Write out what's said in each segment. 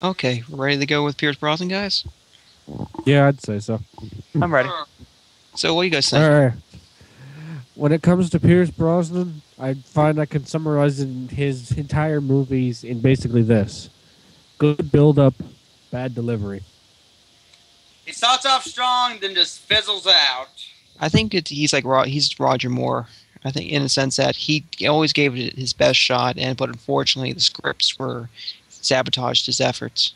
Okay, ready to go with Pierce Brosnan, guys? Yeah, I'd say so. I'm ready. So, what do you guys All think? right. When it comes to Pierce Brosnan, I find I can summarize in his entire movies in basically this: good build up, bad delivery. He starts off strong, then just fizzles out. I think he's like he's Roger Moore. I think in the sense that he always gave it his best shot, but unfortunately the scripts were sabotaged his efforts.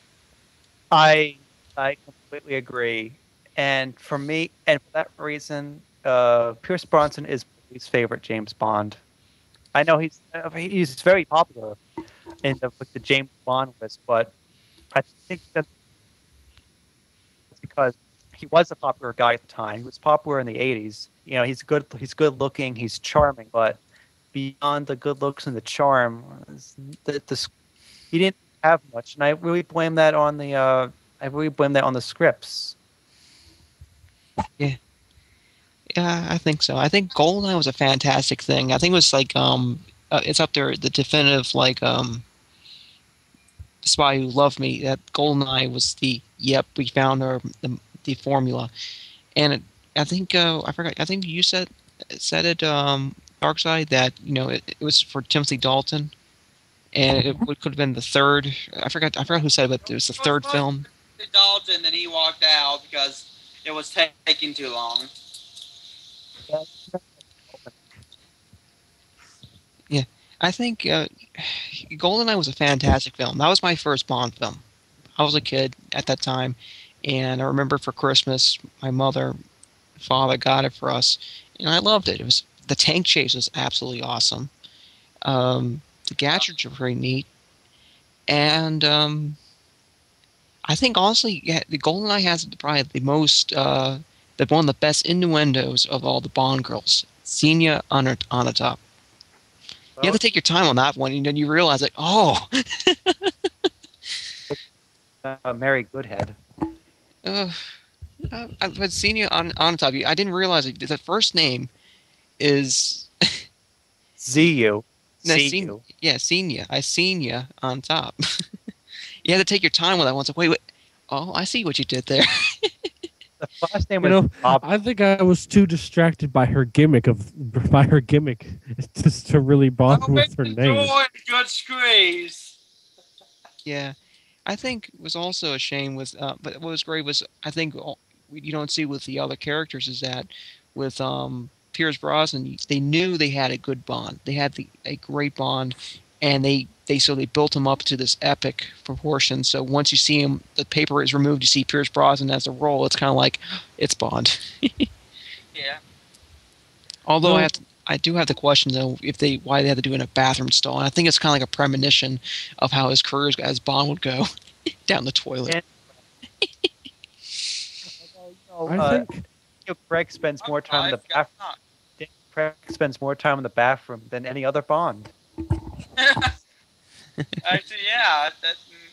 I I completely agree. And for me, and for that reason, Pierce Bronson is his favorite James Bond. I know he's very popular in the James Bond list, but I think that's because he was a popular guy at the time. He was popular in the '80s. You know, he's good looking, he's charming, but beyond the good looks and the charm, he didn't have much, and I really blame that on the scripts. Yeah, yeah, I think so. I think GoldenEye was a fantastic thing. I think it was like it's up there the definitive like the Spy Who Loved Me. That GoldenEye was the yep, we found the formula, and I think I forgot. I think you said it Darkside that it was for Timothy Dalton, and could have been the third. I forgot who said it, but it was the third film. Dalton, then he walked out because it was taking too long. Yeah, I think GoldenEye was a fantastic film. That was my first Bond film. I was a kid at that time, and I remember for Christmas, my mother, father got it for us, and I loved it. It was the tank chase was absolutely awesome. The gadgets are very neat, and I think honestly, yeah, the GoldenEye has probably the most, one of the best innuendos of all the Bond girls. Xenia on the top. You have to take your time on that one, and then you realize like, oh, Mary Goodhead. But Xenia on top. I didn't realize it. The first name is ZU. no, yeah, Xenia. I seen you on top. You have to take your time with that one. So wait. Oh, I see what you did there. The last name was Bob. I think I was too distracted by her gimmick just to really bother with her name. Good squeeze. Yeah, I think it was also a shame with. But what was great was I think you don't see with the other characters is that with Pierce Brosnan, they knew they had a good Bond. They had a great Bond, and they built him up to this epic proportion. So once you see him, the paper is removed. You see Pierce Brosnan as a role. It's kind of like it's Bond. Yeah. Although I do have the question though why they had to do it in a bathroom stall, and I think it's kind of like a premonition of how his career as Bond would go down the toilet. I think Craig spends more time in the bathroom. Craig spends more time in the bathroom than any other Bond. Actually, yeah,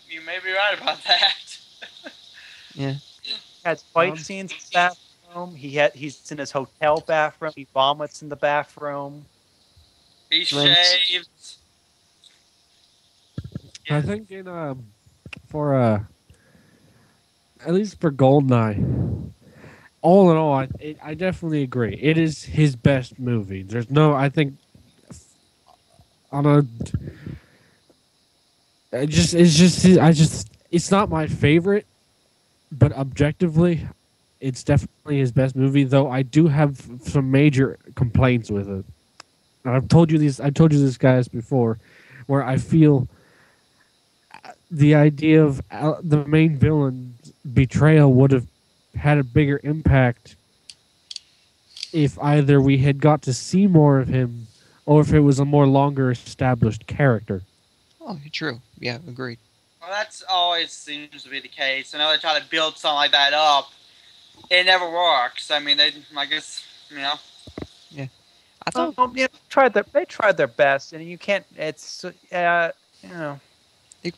you may be right about that. Yeah. He has fight scenes in the bathroom. He's in his hotel bathroom. He vomits in the bathroom. He shaves. I think for at least for GoldenEye, all in all, I definitely agree. It is his best movie. There's no, I think, on a, it's not my favorite, but objectively, it's definitely his best movie. Though I do have some major complaints with it. And I've told you this, guys, before, where I feel the idea of the main villain's betrayal would have had a bigger impact if either we had got to see more of him or if it was a more longer established character. Oh, true. Yeah, agreed. Well, that's always seems to be the case. I know they try to build something like that up. It never works. I mean, I guess, Yeah. I thought they tried their best, and you can't. It's you know. You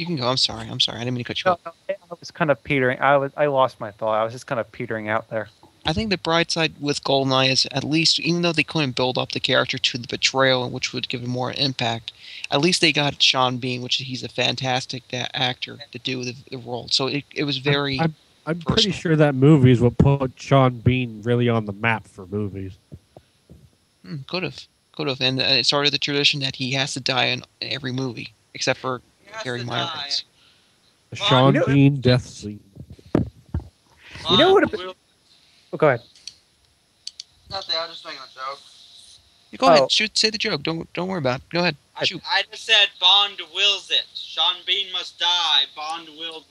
can go. I'm sorry. I didn't mean to cut you off. I was kind of petering. I lost my thought. I was just kind of petering out there. I think the bright side with GoldenEye is at least, even though they couldn't build up the character to the betrayal, which would give him more impact, at least they got Sean Bean, which he's a fantastic actor to do the role. So it was very I'm pretty personal. sure that movie is what put Sean Bean really on the map for movies. Could have, and it started the tradition that he has to die in every movie, except for Gary Myers. The Sean Bean death scene. You know what? Oh, go ahead. Nothing. I was just making a joke. You go ahead, shoot, say the joke. Don't worry about it. Go ahead. Shoot. I just said Bond wills it. Sean Bean must die. Bond wills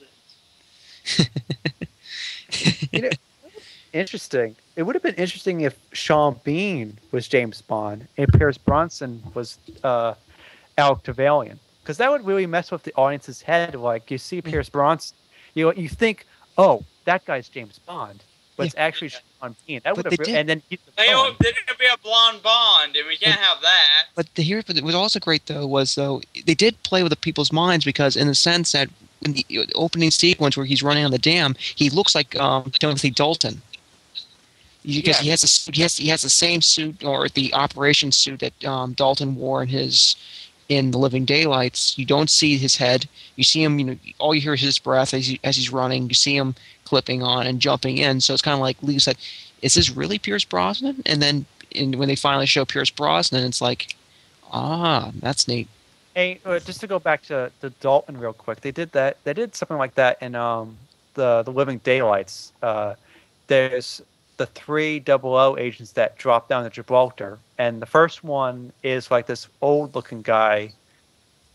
it. Interesting. It would have been interesting if Sean Bean was James Bond and Pierce Brosnan was Alec Trevelyan, because that would really mess with the audience's head. Like, you see Pierce Brosnan, you think, oh, that guy's James Bond, but it's actually Sean Bean. That would have, and then They would be a blonde Bond, and we can't have that. But what was also great though was they did play with the people's minds, because in the sense that in the opening sequence where he's running on the dam, he looks like Timothy Dalton. Because he has the same suit, or the operation suit that Dalton wore in The Living Daylights. You don't see his head. You see him. All you hear is his breath as he's running. You see him clipping on and jumping in. So it's kind of like Lee said, "Is this really Pierce Brosnan?" And then when they finally show Pierce Brosnan, it's like, that's neat. Hey, just to go back to Dalton real quick, they did that. They did something like that in the Living Daylights. There's the 3 00 agents that drop down to Gibraltar, and the first one is like this old-looking guy,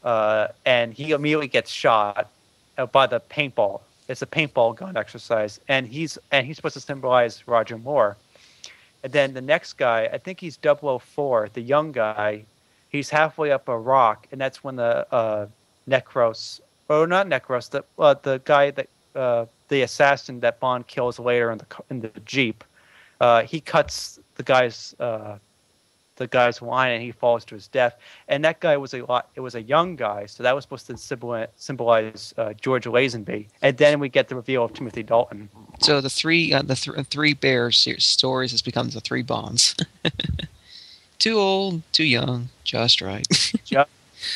and he immediately gets shot by the paintball. It's a paintball gun exercise, and he's supposed to symbolize Roger Moore. And then the next guy, I think he's 004, the young guy. He's halfway up a rock, and that's when the Necros, or not Necros, the guy that the assassin that Bond kills later in the Jeep. He cuts the guy's line, and he falls to his death. And that guy was a young guy, so that was supposed to symbolize George Lazenby. And then we get the reveal of Timothy Dalton. So the three bears stories has become the 3 Bonds. Too old, too young, just right. Just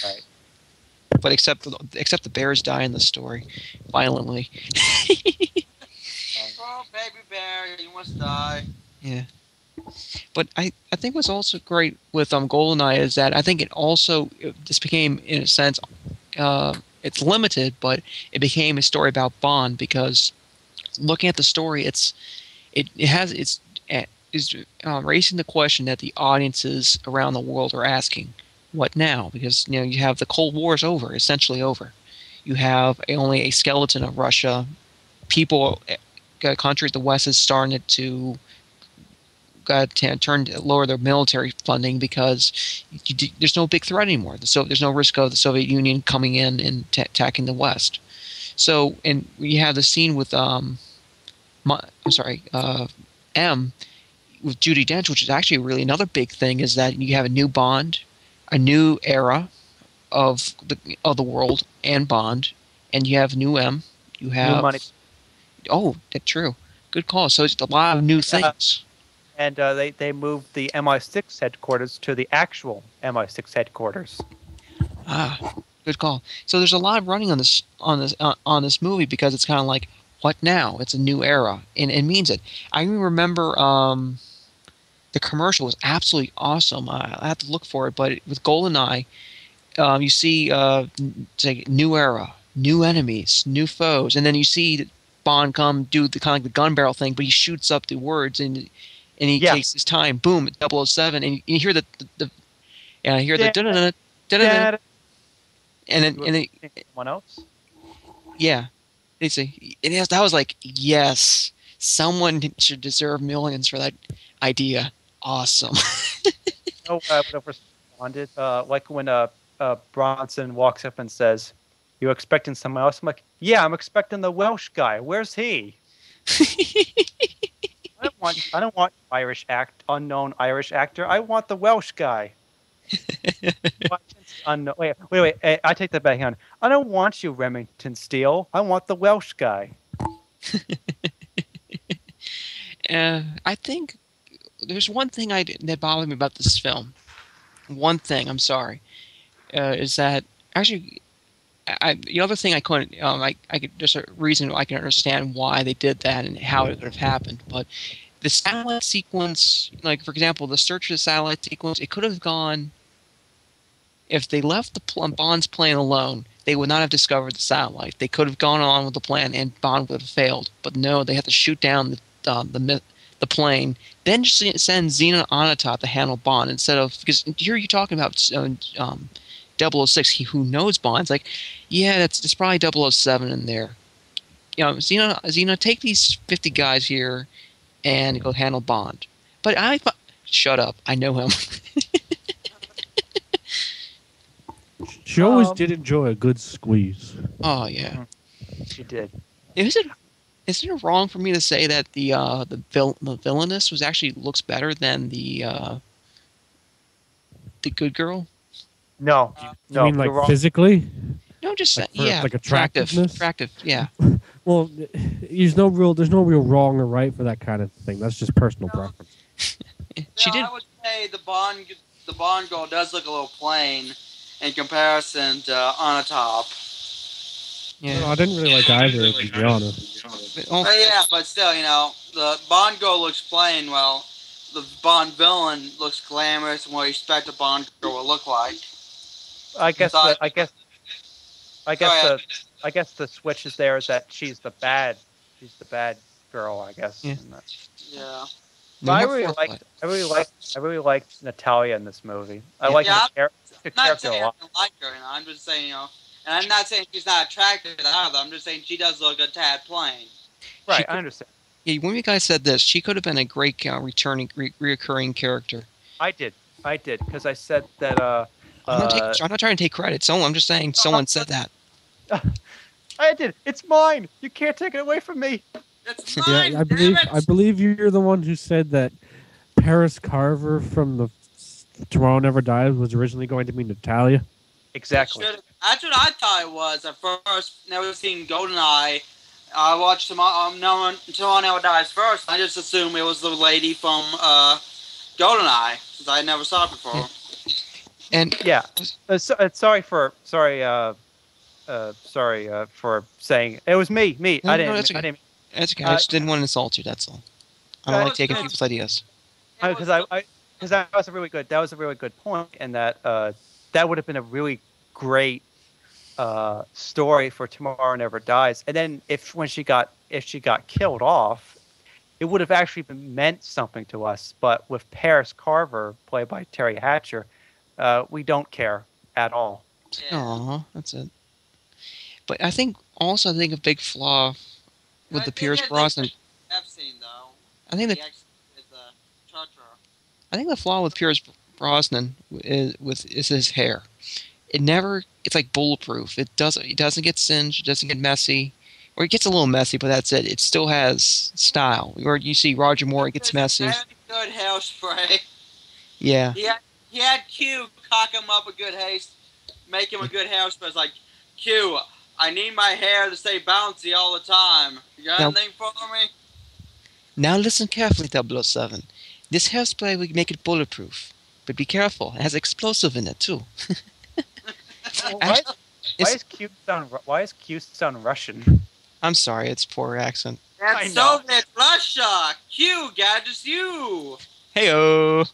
right. But except the bears die in the story, violently. Oh, baby bear, you must die. Yeah. But I think what's also great with GoldenEye is that I think this became, in a sense, it's limited, but it became a story about Bond, because looking at the story, it's raising the question that the audiences around the world are asking: what now? Because you have the Cold War is over, essentially over. You have only a skeleton of Russia. Countries the West is starting to lower their military funding, because there's no big threat anymore. So there's no risk of the Soviet Union coming in and attacking the West. So, and you have the scene with M with Judi Dench, which is actually really another big thing, is that you have a new Bond, a new era of the world and Bond, and you have new M. You have new money. Oh, that's true. Good call. So it's a lot of new things. And they moved the MI6 headquarters to the actual MI6 headquarters. Good call. So there's a lot of running on this movie, because it's kind of like, what now? It's a new era, and it means it. I remember the commercial was absolutely awesome. I have to look for it, but with GoldenEye, you see say new era, new enemies, new foes, and then you see Bond come do the kind of like the gun barrel thing, but he shoots up the words and he takes his time. Boom, 007, and you hear the da-da-da-da-da-da-da, and then someone else. Yeah, that was like, yes, someone should deserve millions for that idea. Awesome. I would have responded like when Bronson walks up and says, "You expecting someone else?" I'm like, "Yeah, I'm expecting the Welsh guy. Where's he?" I don't want unknown Irish actor. I want the Welsh guy. Wait. I take that back. Hang on. I don't want you, Remington Steele. I want the Welsh guy. I think there's one thing that bothered me about this film. One thing, I'm sorry, is that actually, the other thing I couldn't, I could there's a reason I can understand why they did that and how it could have happened, but the satellite sequence, like for example, the search for the satellite sequence, it could have gone. If they left the Bond's plane alone, they would not have discovered the satellite. They could have gone on with the plan, and Bond would have failed. But no, they had to shoot down the plane, then just send Xena Onatopp to handle Bond instead of, because here you're talking about 006, who knows Bond. It's like, yeah, that's probably 007 in there. You know, Xena, take these 50 guys here and go handle Bond. But shut up, I know him. She always did enjoy a good squeeze. Oh yeah, she did. Is it wrong for me to say that the villainess was actually looks better than the good girl? No, You mean like physically? No, just like yeah, like attractiveness. Attractive, yeah. Well, there's no real wrong or right for that kind of thing. That's just personal preference. She did. I would say the Bond girl does look a little plain in comparison to Onatopp. Yeah. No, I didn't really like either, to be honest. Yeah, but still, you know, the Bond girl looks plain. Well, the Bond villain looks glamorous and what you expect a Bond girl will look like. I guess the switch is there is that she's the bad girl, I guess. Yeah. Yeah. But I really liked Natalia in this movie. I like the I'm not character a saying I lot. don't like her, you know. I'm just saying, you know, and I'm not saying she's not attractive either. I'm just saying she does look a tad plain. Right, I understand. Yeah, when you guys said this, she could have been a great reoccurring character. I did, because I said that. I'm not trying to take credit. I'm just saying someone said that. I did. It's mine. You can't take it away from me. It's mine. Yeah, I believe you're the one who said that Paris Carver from the Tomorrow Never Dies was originally going to be Natalia. Exactly. That's what I thought it was at first. Never seen GoldenEye. I watched Tomorrow Never Dies first. I just assumed it was the lady from GoldenEye since I never saw it before. Yeah. And yeah, sorry for saying it was me. No, that's okay. That's okay. I just didn't want to insult you. That's all. I don't like taking people's ideas. Because that was a really good point, and that that would have been a really great story for Tomorrow Never Dies. And then if she got killed off, it would have actually meant something to us. But with Paris Carver, played by Terry Hatcher, we don't care at all. Yeah. Aw, that's it. But I think a big flaw with the Pierce Brosnan. I've seen though. I think the flaw with Pierce Brosnan is his hair. It's like bulletproof. It doesn't get singed. It doesn't get messy. Or it gets a little messy, but that's it. It still has style. Where you see Roger Moore, it gets messy. Very good hairspray. Yeah. He had Q cock him up a good haste, make him a good hairspray. It's like, Q, I need my hair to stay bouncy all the time. You got anything for me? Now listen carefully, 007. This hairspray will make it bulletproof. But be careful. It has explosive in it, too. Why is Q sound Russian? I'm sorry, it's poor accent. That's Soviet Russia! Q, gadgets you! Heyo!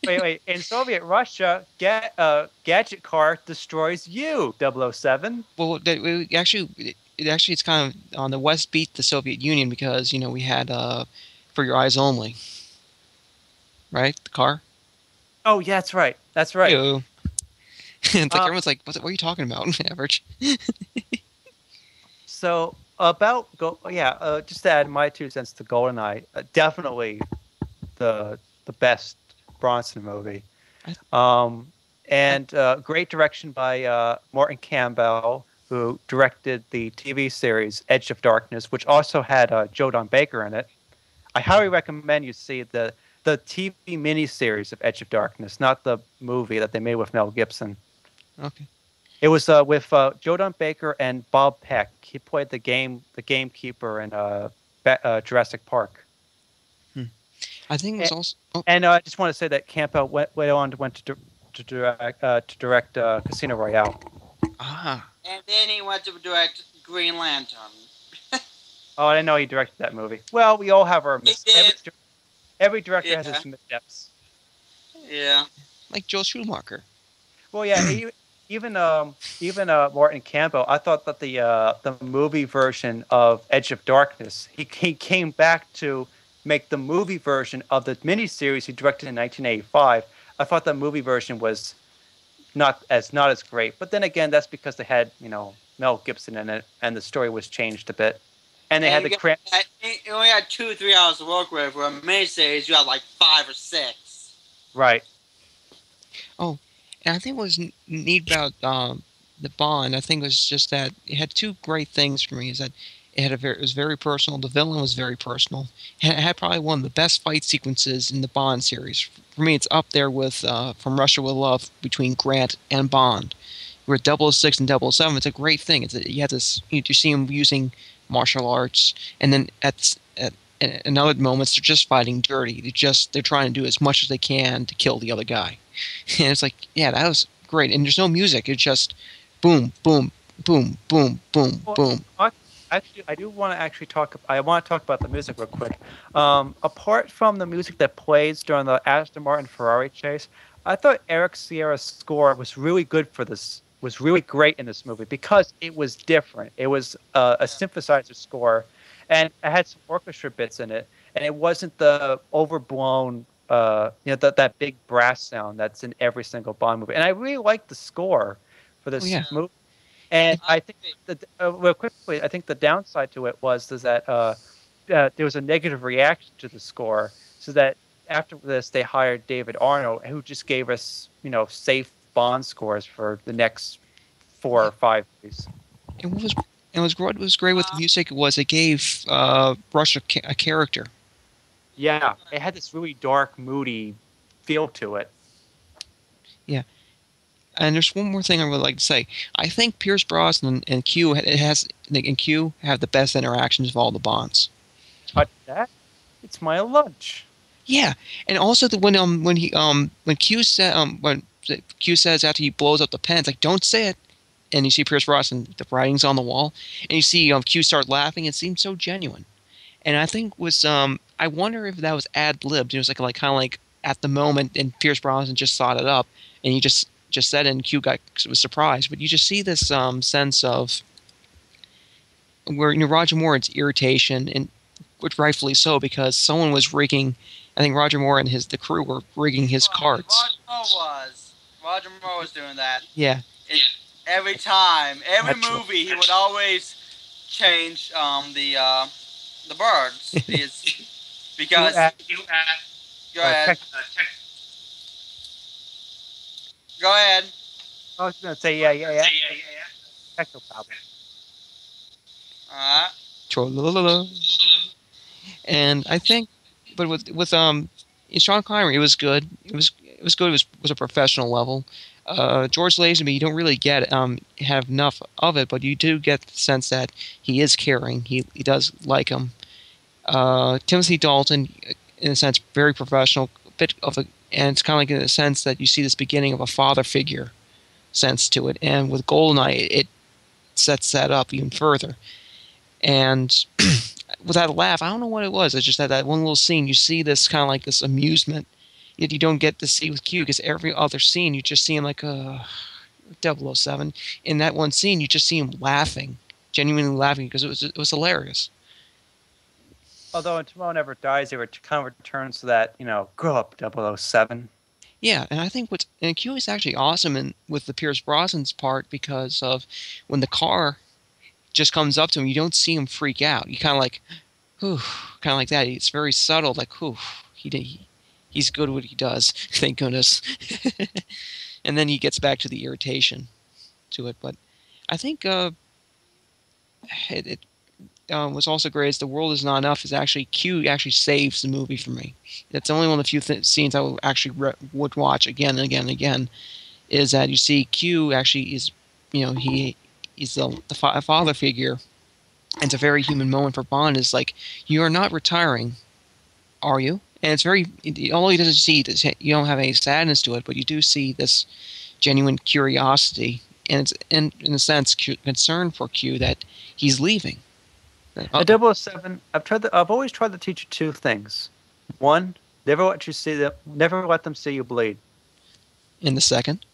Wait. In Soviet Russia, Gadget Car destroys you, 007. Well, it's kind of on the West beat the Soviet Union because, we had For Your Eyes Only. Right? The car? Oh, yeah, that's right. That's right. Heyo. It's like everyone's like, what are you talking about? Average. So just to add my 2 cents to GoldenEye, definitely the best Bronson movie, and great direction by Martin Campbell, who directed the TV series Edge of Darkness, which also had Joe Don Baker in it. I highly recommend you see the TV miniseries of Edge of Darkness, not the movie that they made with Mel Gibson. Okay. It was with Joe Don Baker and Bob Peck. He played the gamekeeper in Jurassic Park. I think it was also. Oh, And I just want to say that Campbell went to direct Casino Royale. And then he went to direct Green Lantern. Oh, I didn't know he directed that movie. Well, we all have our did. every director has Yeah. his missteps. Yeah. like Joel Schumacher. Well, yeah, even Martin Campbell. I thought that the movie version of Edge of Darkness, he came back to make the movie version of the miniseries he directed in 1985. I thought the movie version was not as great, but then again, that's because they had Mel Gibson in it, and the story was changed a bit, and they had the cramp. You only had 2-3 hours to work with. For a miniseries, you had like 5 or 6. Right. Oh, and I think what was neat about the Bond, I think was just that it had two great things for me. Is that it was very personal. The villain was very personal. It had probably one of the best fight sequences in the Bond series. For me, it's up there with From Russia with Love between Grant and Bond. Where 006 and 007, it's a great thing. You have this. You see him using martial arts, and then in other moments they're just fighting dirty. They're trying to do as much as they can to kill the other guy. And it's like, yeah, that was great. And there's no music. It's just boom, boom, boom, boom, boom, boom. Actually, I do want to talk about the music real quick. Apart from the music that plays during the Aston Martin Ferrari chase, I thought Eric Sierra's score was really good for this. Was really great in this movie because it was different. It was a synthesizer score, and it had some orchestra bits in it, and it wasn't the overblown, that big brass sound that's in every single Bond movie. And I really liked the score for this movie. And I think real quickly, I think the downside to it was that there was a negative reaction to the score, so that after this they hired David Arnold, who just gave us safe Bond scores for the next 4 or 5 movies. And what was great with the music was it gave Rush a character. Yeah, it had this really dark, moody feel to it. Yeah. And there's one more thing I would like to say. I think Pierce Brosnan and Q have the best interactions of all the Bonds. Touch that? It's my lunch. Yeah, and also when Q says after he blows up the pen, it's like, don't say it. And you see Pierce Brosnan, the writing's on the wall, and you see Q start laughing. It seems so genuine. And I think I wonder if that was ad-libbed. It was kind of like at the moment, and Pierce Brosnan just thought it up, and he just said it, and Q was surprised. But you just see this sense of where Roger Moore's irritation, and which rightfully so, because someone was rigging. I think Roger Moore and the crew were rigging his carts. Roger Moore was doing that. Yeah. Every time, every movie, he would always change the birds. Because go ahead. Go ahead. I was going to say yeah. Techno problem. And I think, but with Sean Connery, it was good. It was good. It was a professional level. George Lazenby, you don't really have enough of it, but you do get the sense that he is caring. He does like him. Timothy Dalton, in a sense, very professional, and it's kind of like in a sense that you see this beginning of a father figure sense to it. And with GoldenEye, it sets that up even further. And without a laugh, I don't know what it was. It's just that one little scene, you see this kind of like this amusement that you don't get to see with Q, because every other scene you just see him like 007. In that one scene, you just see him laughing, genuinely laughing, because it was hilarious. Although in Tomorrow Never Dies, it kind of returns to that, grow up 007. Yeah, and I think Q is actually awesome with the Pierce Brosnan's part, because of when the car just comes up to him, you don't see him freak out. You kind of like, whew, kind of like that. It's very subtle, like, whew, he's good at what he does, thank goodness. And then he gets back to the irritation to it. But I think it was also great is The World Is Not Enough is actually Q actually saves the movie for me. That's only one of the few scenes I would actually would watch again and again and again, is that you see Q actually is, he's the father figure. And it's a very human moment for Bond. Is like, you are not retiring, are you? And it's very, although he doesn't see this, you don't have any sadness to it, but you do see this genuine curiosity, and it's in a sense concern for Q that he's leaving. At 007, I've always tried to teach you two things. One, never let them see you bleed. In the second,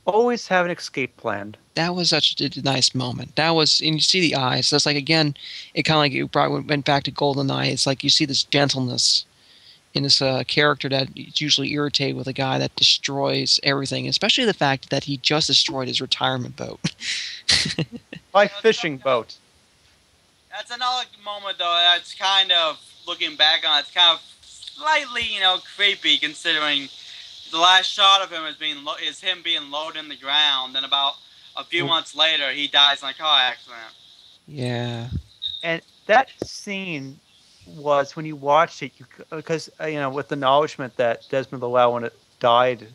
Always have an escape plan. that was such a nice moment. That was, and you see the eyes. That's like, again, it kind of like went back to GoldenEye. It's like you see this gentleness in this character that is usually irritated with a guy that destroys everything, especially the fact that he just destroyed his retirement boat. My fishing boat. That's another moment, though. That's kind of looking back on. It's kind of slightly, creepy, considering the last shot of him is him being lowered in the ground, and about a few months later, he dies in a car accident. Yeah. And that scene was, when you watched it, because with the acknowledgement that Desmond Llewelyn died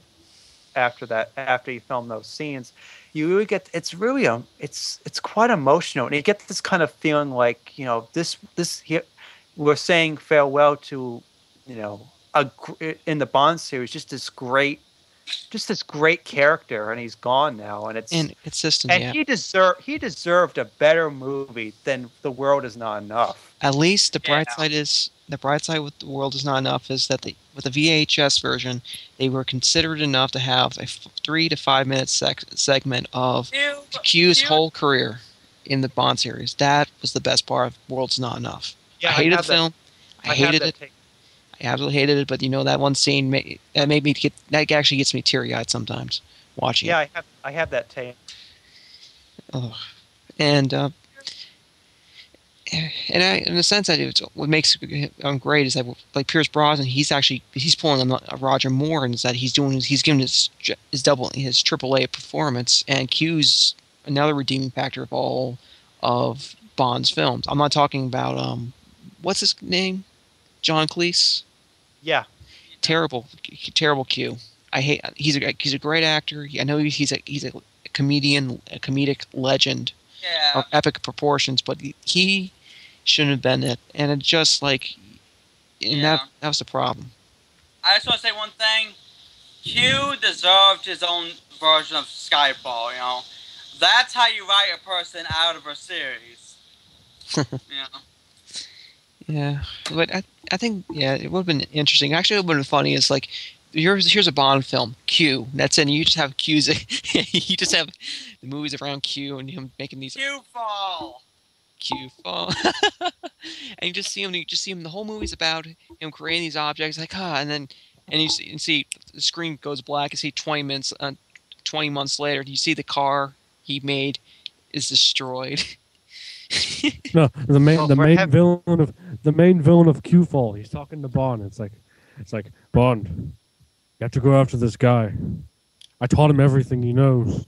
after he filmed those scenes, you really get, it's really it's quite emotional, and you get this kind of feeling like, this here, we're saying farewell to, in the Bond series, just this great character, and he's gone now, and it's consistent. and yeah. he deserved a better movie than The World Is Not Enough. At least the bright side with The World Is Not Enough is that with the VHS version, they were considered enough to have a 3 to 5 minute segment of Q's whole career in the Bond series. That was the best part of World's Not Enough. Yeah, I hated the film. I hated it. I absolutely hated it, but that one scene that made me that actually gets me teary-eyed sometimes watching it. Yeah, I have that tape. Oh. And in a sense, that what makes him great is that, like Pierce Brosnan, he's pulling a Roger Moore, and is that he's giving his AAA performance, and Q's another redeeming factor of all of Bond's films. I'm not talking about what's his name, John Cleese. Yeah, terrible Q. He's a great actor. I know he's a comedian, a comedic legend of epic proportions, but he shouldn't have been it. And it just like, that was the problem. I just want to say one thing. Q deserved his own version of Skyfall. That's how you write a person out of a series. Yeah, but I think it would have been interesting. Actually, it would have been funny. Is like, here's a Bond film, Q. That's it. You just have Q's. You just have the movies around Q and him making these Q-fall. And you just see him. The whole movie's about him creating these objects, like and you see the screen goes black. You see 20 months later, you see the car he made is destroyed. No, the main villain of Q-Fall. He's talking to Bond. It's like Bond, you have to go after this guy. I taught him everything he knows.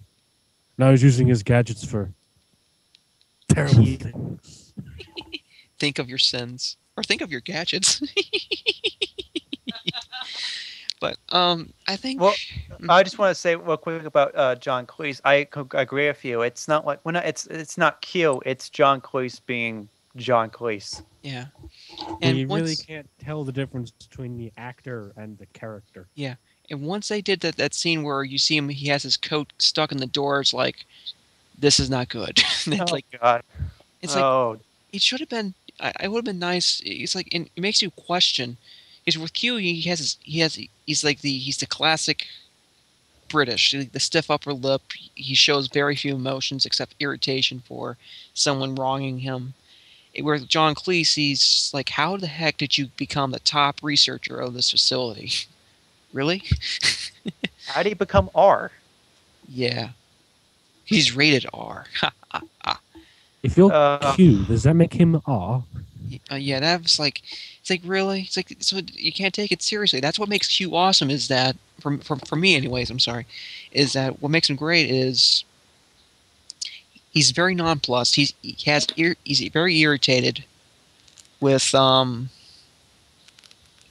Now he's using his gadgets for terrible things. Think of your sins, or think of your gadgets. But I think. Well, I just want to say real quick about John Cleese. I agree with you. It's not like it's not Q. It's John Cleese being John Cleese. Yeah, and you really can't tell the difference between the actor and the character. Yeah, and once they did that scene where you see him, he has his coat stuck in the door. It's like, this is not good. God! It's like it should have been. It would have been nice. It's like, and it makes you question. Because with Q, he's the classic British, the stiff upper lip. He shows very few emotions except irritation for someone wronging him. Where John Cleese, he's like, how the heck did you become the top researcher of this facility? Really? How did he become R? Yeah, he's rated R. If you're Q, does that make him R? Yeah, that was like, it's like, really? It's like, so you can't take it seriously. That's what makes Q awesome, is that, for me anyways, I'm sorry, is that what makes him great is he's very nonplussed. He's very irritated with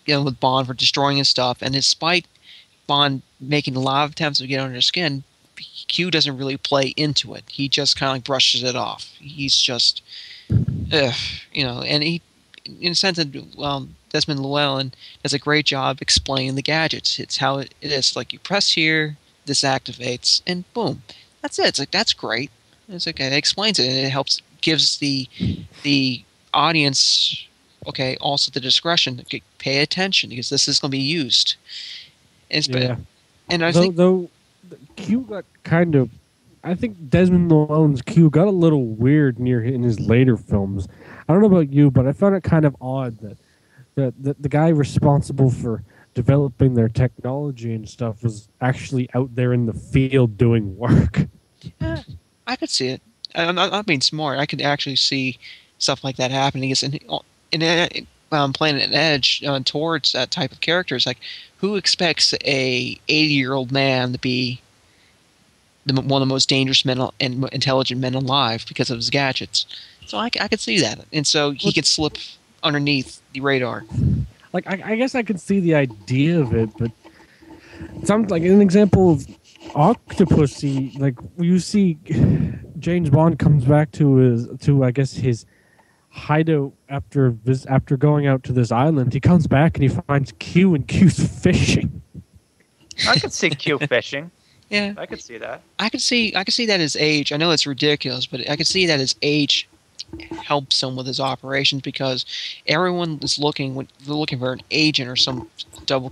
with Bond for destroying his stuff, and despite Bond making a lot of attempts to get under his skin, Q doesn't really play into it. He just kind of like brushes it off. He's just, and he, in a sense, that Desmond Llewelyn does a great job explaining the gadgets. It's how it is. Like you press here, this activates, and boom, that's it. It's like that's great. It's okay. It explains it, and it helps gives the audience also the discretion to pay attention because this is going to be used. Yeah. And I think though Q got kind of, I think Desmond Llewellyn's Q got a little weird in his later films. I don't know about you, but I found it kind of odd that the guy responsible for developing their technology and stuff was actually out there in the field doing work. Yeah, I could see it. I'm not being smart. I could actually see stuff like that happening. I'm playing an edge towards that type of character. It's like, who expects a 80-year-old man to be one of the most dangerous men and intelligent men alive because of his gadgets? So I could see that, and so he could slip underneath the radar. Like I guess I could see the idea of it, but it sounds like an example of Octopussy. Like you see, James Bond comes back to his hideout after going out to this island. He comes back and he finds Q, and Q's fishing. I could see Q fishing. Yeah, I could see that. I could see that his age. I know it's ridiculous, but I could see that his age helps him with his operations because everyone is looking for an agent or some double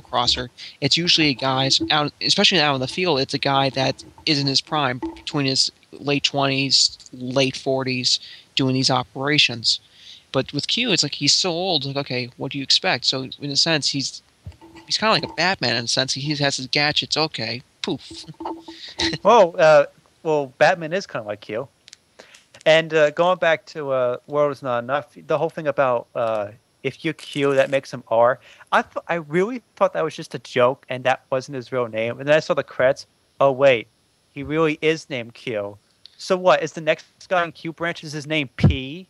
crosser. It's usually a guy out, especially out in the field. It's a guy that is in his prime, between his late 20s, late 40s, doing these operations. But with Q, it's like he's so old. Like, okay, what do you expect? So in a sense, he's kind of like a Batman in a sense. He has his gadgets. Okay, poof. Well, Batman is kind of like Q. And going back to World Is Not Enough, the whole thing about if you Q, that makes him R. I really thought that was just a joke, and that wasn't his real name. And then I saw the credits. Oh wait, he really is named Q. So what? Is the next guy in Q branch is his name P?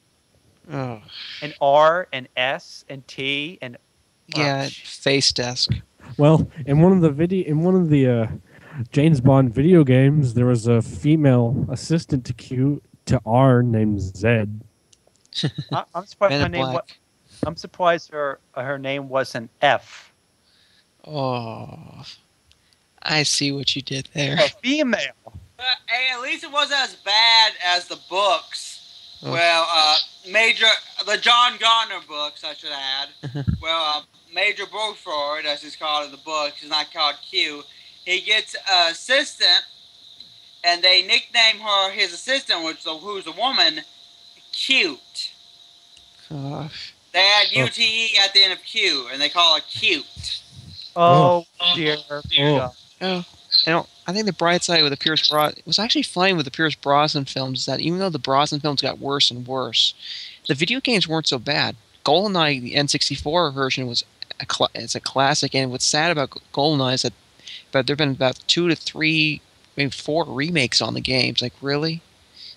Oh. And R and S and T and face desk. Well, in one of the James Bond video games, there was a female assistant to Q to R named Zed. I'm surprised I'm surprised her name wasn't F. Oh, I see what you did there. A female. Hey, at least it wasn't as bad as the books. Oh. Well, the John Garner books, I should add. Well, Major Beaufort, as he's called in the book, he's not called Q. He gets an assistant, and they nickname her, his assistant, who's a woman, Cute. They add UTE at the end of Q, and they call her Cute. Oh, dear. I think the bright side with the Pierce Brosnan, it was actually fine with the Pierce Brosnan films, is that even though the Brosnan films got worse and worse, the video games weren't so bad. GoldenEye, the N64 version, it's a classic, and what's sad about GoldenEye is that there have been about 2 to 3, maybe 4 remakes on the games. Like, really?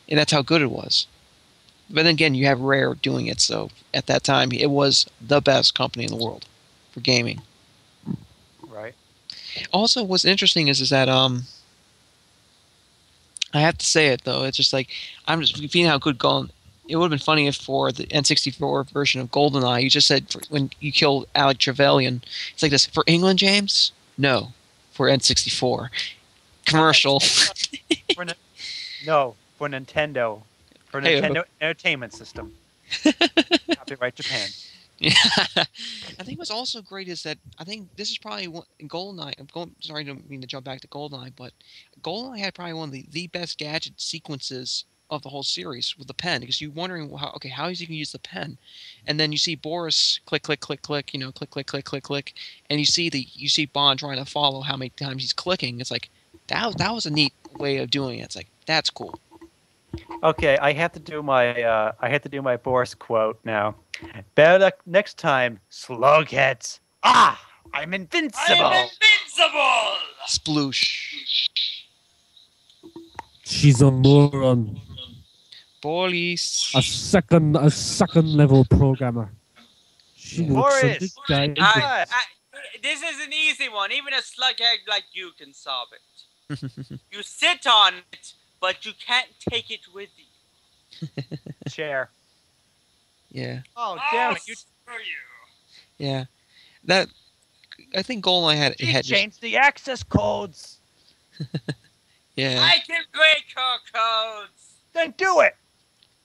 And that's how good it was. But then again, you have Rare doing it, so at that time, it was the best company in the world for gaming. Right. Also, what's interesting is that I have to say it though. It's just like I'm just feeling how good Golden. It would have been funny if for the N64 version of GoldenEye, you just said when you killed Alec Trevelyan, it's like this for England, James. No, for N64 commercial. For Nintendo. For Nintendo Entertainment System. Copyright Japan. Yeah, I think what's also great is that I think this is probably GoldenEye. Sorry, I don't mean to jump back to GoldenEye, but GoldenEye had probably one of the best gadget sequences of the whole series with the pen, because you're wondering how is he going to use the pen, and then you see Boris click, click, click, click, click, click, click, click, click, and you see Bond trying to follow how many times he's clicking. It's like that was a neat way of doing it. It's like that's cool. Okay, I have to do my Boris quote now. Better luck next time, slugheads. I'm invincible. I'm invincible. Sploosh. She's a moron. Police. A second level programmer. She works for this guy. This is an easy one. Even a slughead like you can solve it. You sit on it, but you can't take it with you. Chair. Yeah. Oh, damn it. Screw you. Yeah, that I think GoldenEye had She had just changed the access codes. yeah. I can break her codes. Then do it.